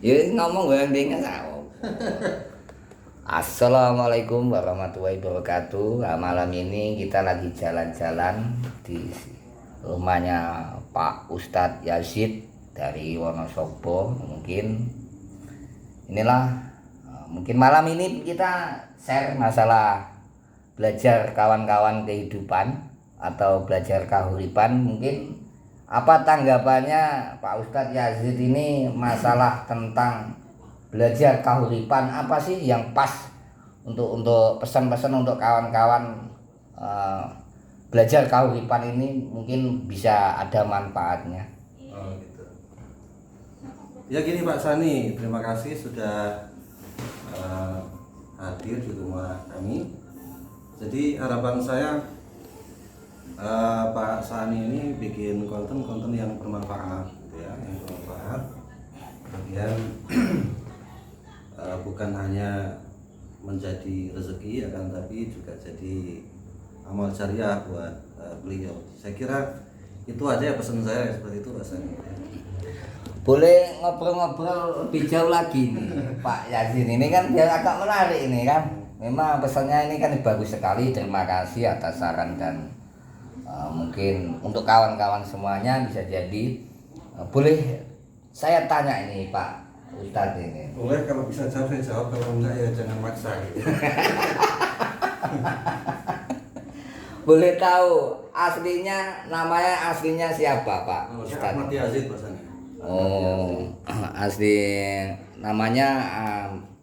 Ya ngomong gue yang dengar sao. Assalamualaikum warahmatullahi wabarakatuh. Nah, malam ini kita lagi jalan-jalan di rumahnya Pak Ustadz Yazid dari Wonosobo. Mungkin malam ini kita share masalah belajar kawan-kawan kehidupan atau belajar kahuripan. Mungkin apa tanggapannya Pak Ustadz Yazid ini masalah tentang belajar kahuripan, apa sih yang pas untuk pesan-pesan untuk kawan-kawan belajar kahuripan ini mungkin bisa ada manfaatnya. Oh gitu. Ya gini Pak Sani, terima kasih sudah hadir di rumah kami. Jadi harapan saya Pak Sani ini bikin konten-konten yang bermanfaat, gitu ya, yang bermanfaat. Kemudian bukan hanya menjadi rezeki, akan tapi juga jadi amal jariah buat beliau. Saya kira itu aja ya pesan saya seperti itu Pak Sani. Boleh ngobrol-ngobrol lebih jauh lagi nih Pak Yazid ini kan biar agak menarik ini kan. Memang pesannya ini kan bagus sekali. Terima kasih atas saran dan mungkin untuk kawan-kawan semuanya bisa jadi boleh saya tanya ini Pak Ustadz ini. Boleh, kalau bisa jawab saya jawab, kalau enggak ya jangan maksa gitu. Boleh tahu namanya aslinya siapa Pak Ustadz? Ahmad Yazid Pak Sani. Oh, asli namanya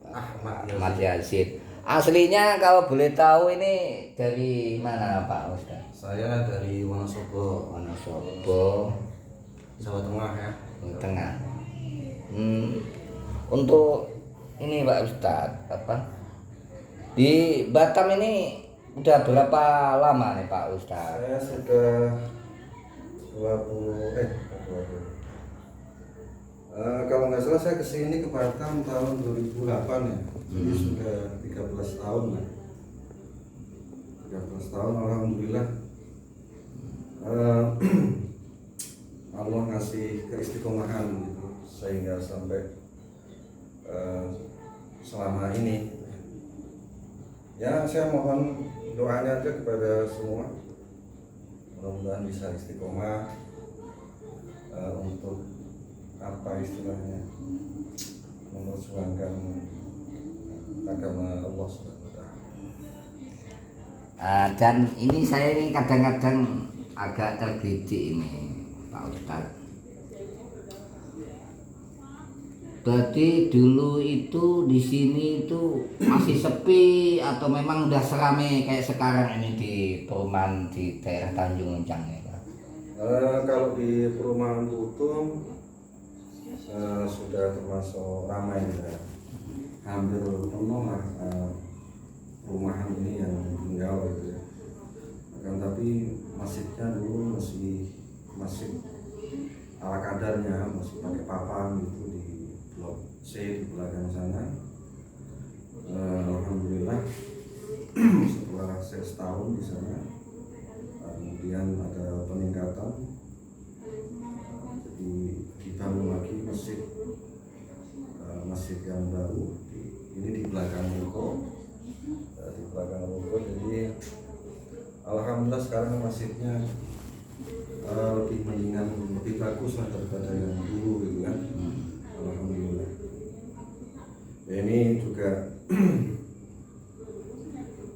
Ahmad Yazid. Yazid. Aslinya kalau boleh tahu ini dari mana Pak Ustadz? Saya dari Wonosobo, Wonosobo, Jawa Tengah ya. Jawa Tengah. Untuk ini Pak Ustadz, di Batam ini udah berapa lama nih Pak Ustadz? Saya sudah 20 kalau nggak salah saya kesini ke Batam tahun 2008 ya. Jadi sudah 13 tahun lah. 13 tahun alhamdulillah. Allah ngasih keistiqomahan gitu, sehingga sampai selama ini. Ya saya mohon doanya aja kepada semua, mudah-mudahan bisa istiqomah untuk apa istilahnya, memperjuangkan agama Allah SWT. Dan ini saya ini kadang-kadang agak tergelitik ini Pak Ustadz. Berarti dulu itu di sini itu masih sepi atau memang udah serame kayak sekarang ini di perumahan di daerah Tanjung Uncang ya Pak? Kalau di perumahan Putung sudah termasuk ramai ya. Hampir penuh lah perumahan ini yang tinggal gitu ya. Akan tapi masjidnya dulu masih ala kadarnya, masih pakai papan gitu di blok C di belakang sana. Alhamdulillah setelah saya setahun di sana, kemudian ada peningkatan, jadi dibangun lagi masjid yang baru ini di belakang ruko, jadi alhamdulillah sekarang masjidnya lebih mendingan, lebih bagus lah daripada yang dulu gitu kan. Alhamdulillah. Ya, ini juga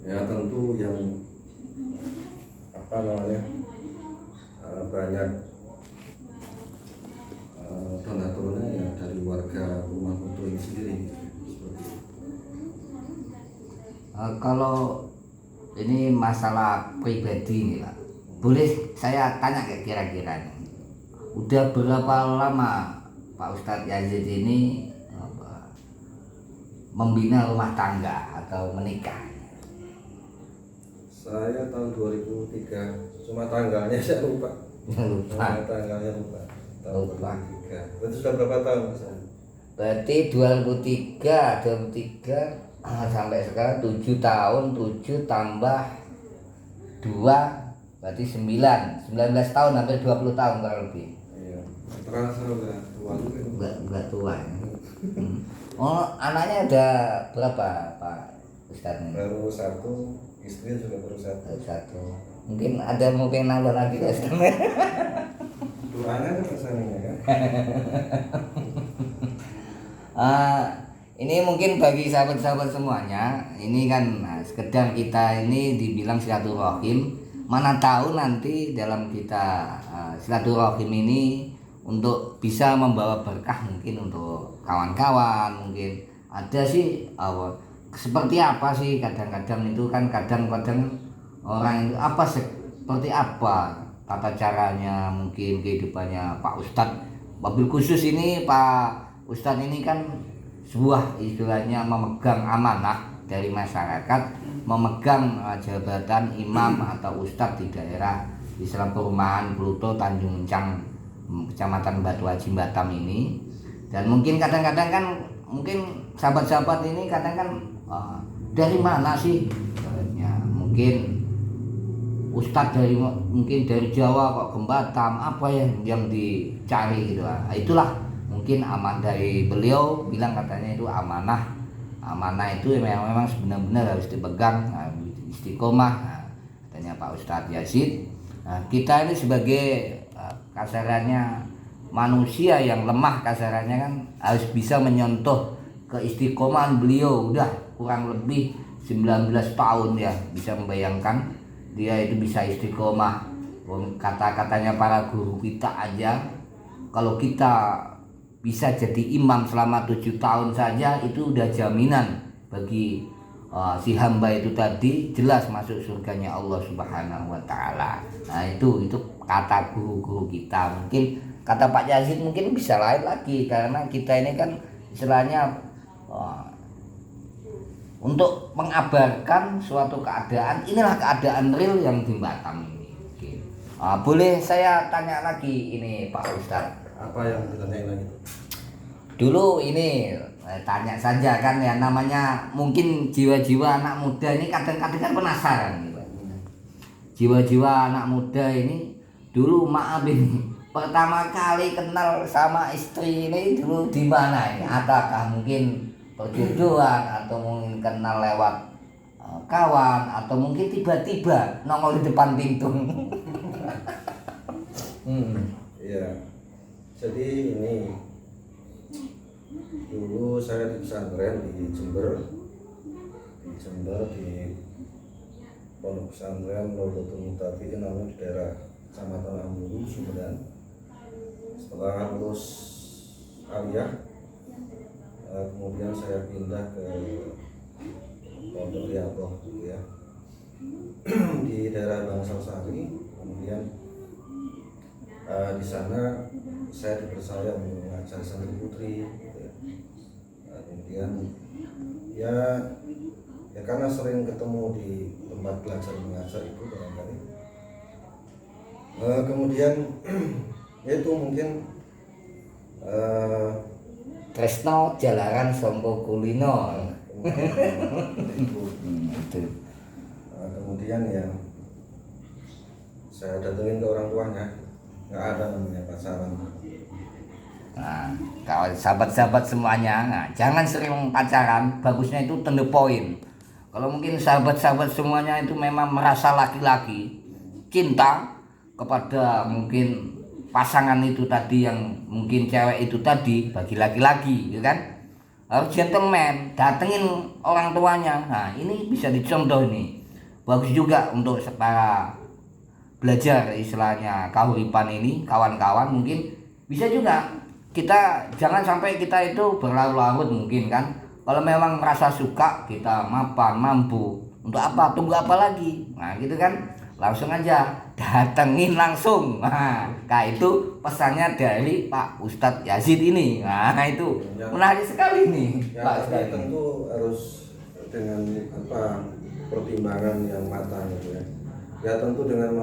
ya tentu yang banyak donaturnya ya dari warga rumah Putu ini sendiri seperti itu. Kalau ini masalah pribadi nih Pak, boleh saya tanya kayak kira-kira nih, udah berapa lama Pak Ustadz Yazid ini membina rumah tangga atau menikah? Saya tahun 2003, cuma tanggalnya saya lupa. Tanggalnya lupa. Tahun 2003. Berarti sudah berapa tahun Mas? Berarti 2003 sampai sekarang 7 tahun, 7 tambah 2 berarti 19 tahun, hampir 20 tahun kurang lebih. Iya. Terasa udah tua juga. Enggak tua. Oh, anaknya ada berapa Pak Ustadz ini? Baru satu, istri juga baru satu. Satu. Mungkin ada mungkin nambah lagi Pak Ustadz. Doanya kan pesannya kan. Ini mungkin bagi sahabat-sahabat semuanya, ini kan sekedar kita ini dibilang silaturahim. Mana tahu nanti dalam kita silaturahim ini untuk bisa membawa berkah mungkin untuk kawan-kawan, mungkin ada sih seperti apa sih kadang-kadang itu kan kadang-kadang orang itu apa seperti apa tata caranya mungkin kehidupannya Pak Ustadz. Wabil khusus ini Pak Ustadz ini kan sebuah istilahnya memegang amanah dari masyarakat, memegang jabatan imam atau ustadz di daerah Islam Perumahan Pluto Tanjung Mencang, Kecamatan Batu Haji Batam ini. Dan mungkin kadang-kadang kan mungkin sahabat-sahabat ini kadang kan dari mana sih? Mungkin ustadz mungkin dari Jawa kok ke Batam, apa yang dicari gitu. Itulah mungkin aman dari beliau bilang katanya itu amanah itu memang benar-benar harus dipegang, istiqomah, katanya Pak Ustadz Yazid. Kita ini sebagai kasarannya manusia yang lemah, kasarannya kan harus bisa menyontoh keistiqomahan beliau. Udah kurang lebih 19 tahun ya, bisa membayangkan dia itu bisa istiqomah. Kata-katanya para guru kita aja, kalau kita bisa jadi imam selama 7 tahun saja itu udah jaminan bagi si hamba itu tadi jelas masuk surganya Allah Subhanahu wa taala. Nah, itu kata guru-guru kita. Mungkin kata Pak Yazid mungkin bisa lain lagi karena kita ini kan istilahnya untuk mengabarkan suatu keadaan, inilah keadaan real yang di Batam ini. Boleh saya tanya lagi ini Pak Ustadz? Apa yang ditanyain lagi? Dulu ini tanya saja kan ya, namanya mungkin jiwa-jiwa anak muda ini kadang-kadang kan penasaran gitu. Jiwa-jiwa anak muda ini dulu maaf ini pertama kali kenal sama istri ini dulu di mana ini? Apakah mungkin perjodohan atau mungkin kenal lewat kawan atau mungkin tiba-tiba nongol di depan pintu? Iya. Jadi ini dulu saya di pesantren di Jember di pondok pesantren Nahdlatul Muttaqin namanya di daerah Kecamatan Ambulu Sumedang. Setelah lulus aliyah, kemudian saya pindah ke Pondok Riyadhah gitu ya, di daerah Bangsal Sari. Kemudian di sana saya dipercaya untuk mengajar santri putri gitu ya. Kemudian ya karena sering ketemu di tempat belajar mengajar itu barangkali kemudian itu mungkin Tresno jalaran sompo kulino. Kemudian ya saya datengin ke orang tuanya, nggak ada namanya pacaran. Nah, kalau sahabat-sahabat semuanya, jangan sering pacaran, bagusnya itu to the point. Kalau mungkin sahabat-sahabat semuanya itu memang merasa laki-laki cinta kepada mungkin pasangan itu tadi yang mungkin cewek itu tadi, bagi laki-laki, gitu kan? Harus gentleman, datengin orang tuanya. Nah, ini bisa dicontoh nih. Bagus juga untuk para belajar istilahnya kahuripan ini, kawan-kawan mungkin bisa juga. Kita jangan sampai kita itu berlarut-larut mungkin kan. Kalau memang merasa suka, kita mapan, mampu. Untuk apa? Tunggu apa lagi? Nah, gitu kan. Langsung aja datengin langsung. Nah, itu pesannya dari Pak Ustadz Yazid ini. Nah, itu menarik sekali nih, Pak Ustadz. Tentu harus dengan pertimbangan yang matang gitu ya. Ya tentu dengan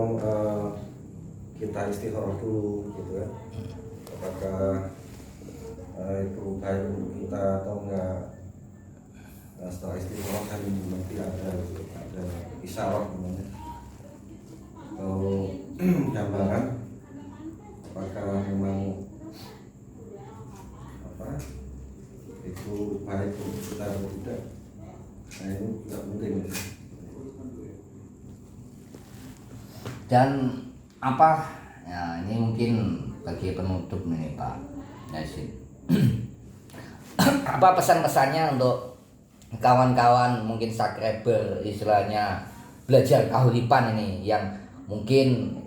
kita istikharah dulu gitu ya. Apakah itu baik untuk kita atau enggak. Nah, setelah istikharah kan nanti ada isyarat namanya atau gambaran apakah memang itu baik untuk kita atau tidak, nah ini nggak penting. Dan apa ya, ini mungkin bagi penutup nih Pak Yazid. Apa pesan-pesannya untuk kawan-kawan mungkin subscriber istilahnya belajar kahuripan ini yang mungkin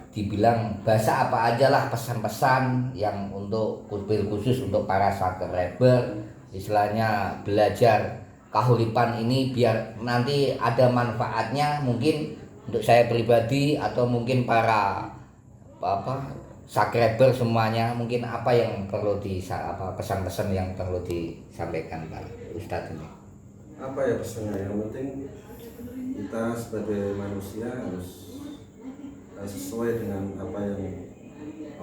dibilang bahasa apa aja lah, pesan-pesan yang untuk khusus untuk para subscriber istilahnya belajar kahuripan ini biar nanti ada manfaatnya mungkin untuk saya pribadi atau mungkin para subscriber semuanya, mungkin apa yang perlu pesan-pesan yang perlu disampaikan Pak Ustadz ini? Apa ya pesannya? Yang penting kita sebagai manusia harus sesuai dengan apa yang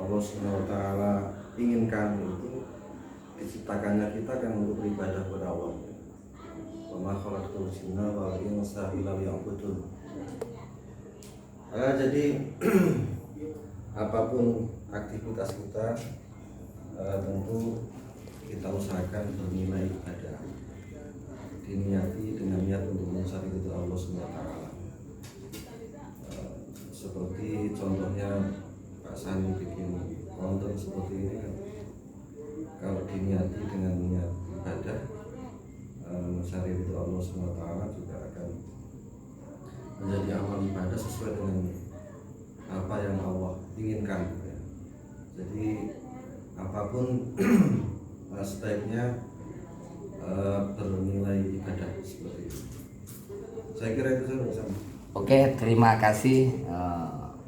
Allah SWT inginkan, itu diciptakannya kita kan untuk beribadah kepada Allah. Wa ma khalaqtul jinna wal insa illa liya'budun. Jadi apapun aktivitas kita tentu kita usahakan bernilai ibadah, diniati dengan niat untuk mencari ridho Allah SWT. Seperti contohnya Pak Sani bikin konten seperti ini kan, kalau diniati dengan niat ibadah mencari ridho Allah SWT juga akan menjadi amal ibadah sesuai dengan apa yang Allah inginkan. Jadi apapun sebaiknya bernilai ibadah seperti itu. Saya kira itu saja. Oke, terima kasih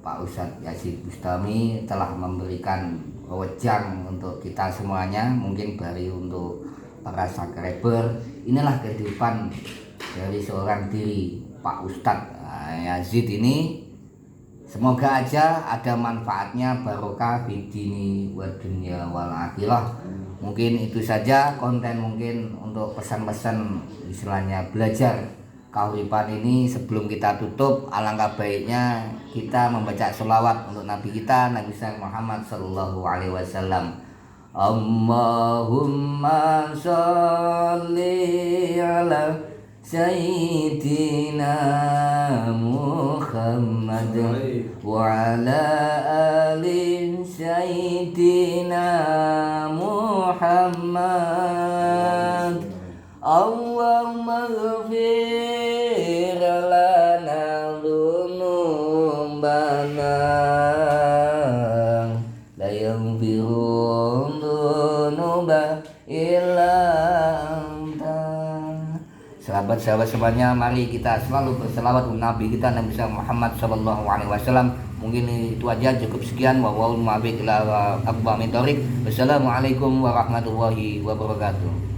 Pak Ustadz Yazid Bustami telah memberikan wejang untuk kita semuanya. Mungkin bari untuk para subscriber, inilah kehidupan dari seorang diri Pak Ustadz Yazid ini. Semoga aja ada manfaatnya, barokah bidini wa dunya wal akhirah. Mungkin itu saja konten mungkin untuk pesan-pesan istilahnya belajar kahuripan ini. Sebelum kita tutup, alangkah baiknya kita membaca sholawat untuk Nabi kita, Nabi Muhammad Sallallahu Alaihi Wasallam. Allahumma sholli ala Sayyidina Muhammad wa ala ali Sayyidina Muhammad. Allahumma ghfir lana dhunubana la yaghfiru dhunuba illa anta. Sahabat-sahabat semuanya, mari kita selalu berselawat untuk Nabi kita Nabi Muhammad Sallallahu Alaihi Wasallam. Mungkin itu aja, cukup sekian. Wassalamualaikum warahmatullahi wabarakatuh.